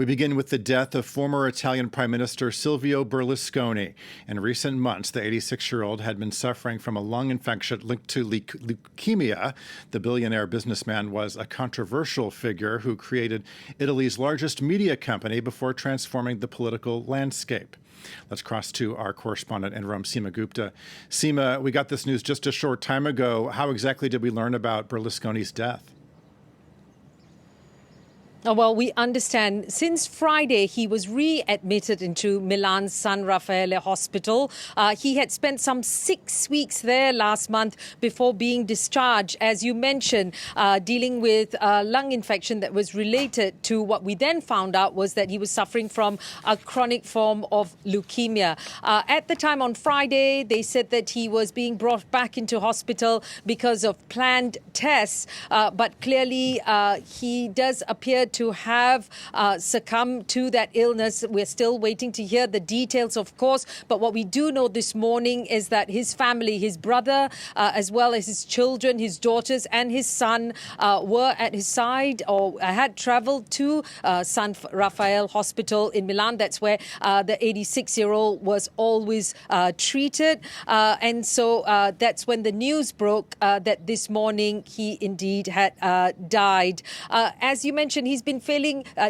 We begin with the death of former Italian Prime Minister Silvio Berlusconi. In recent months, the 86-year-old had been suffering from a lung infection linked to leukemia. The billionaire businessman was a controversial figure who created Italy's largest media company before transforming the political landscape. Let's cross to our correspondent in Rome, Seema Gupta. Seema, we got this news just a short time ago. How exactly did we learn about Berlusconi's death? Well, we understand since Friday, he was readmitted into Milan's San Raffaele Hospital. He had spent some 6 weeks there last month before being discharged, as you mentioned, dealing with a lung infection that was related to what we then found out was that he was suffering from a chronic form of leukemia. At the time on Friday, they said that he was being brought back into hospital because of planned tests, but clearly he does appear to have succumbed to that illness. We're still waiting to hear the details, of course. But what we do know this morning is that his family, his brother, as well as his children, his daughters and his son were at his side or had traveled to San Raffaele Hospital in Milan. That's where the 86-year-old was always treated. And so that's when the news broke that this morning he indeed had died. As you mentioned, he's been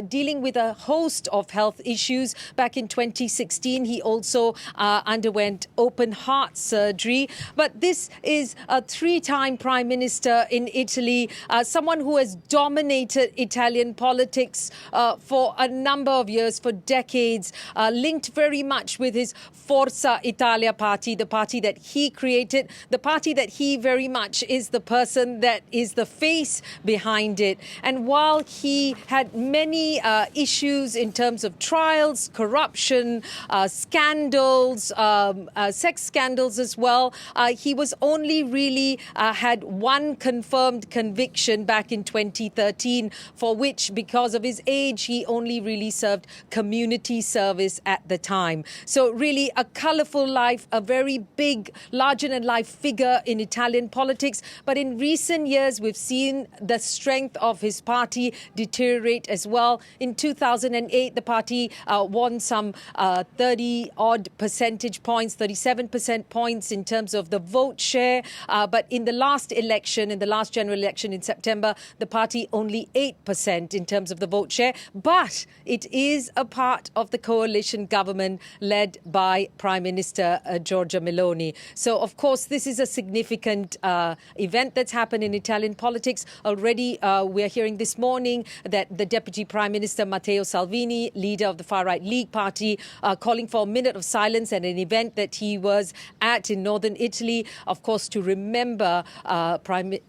dealing with a host of health issues. Back in 2016, he also underwent open heart surgery. But this is a three-time prime minister in Italy, someone who has dominated Italian politics for a number of years, for decades, linked very much with his Forza Italia party, the party that he created, the party that he very much is the person that is the face behind it. And while he had many issues in terms of trials, corruption, scandals, sex scandals as well, he was only really had one confirmed conviction back in 2013, for which, because of his age, he only really served community service at the time. So really a colourful life, a very big, larger-than-life figure in Italian politics. But in recent years, we've seen the strength of his party deteriorate as well. In 2008, the party won some 30-odd percentage points, 37% points in terms of the vote share. But in the last election, in the last general election in September, the party only 8% in terms of the vote share. But it is a part of the coalition government led by Prime Minister Giorgia Meloni. So, of course, this is a significant event that's happened in Italian politics. Already, we're hearing this morning that the Deputy Prime Minister Matteo Salvini, leader of the far-right League Party, calling for a minute of silence at an event that he was at in northern Italy, of course, to remember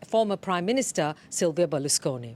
former Prime Minister Silvio Berlusconi.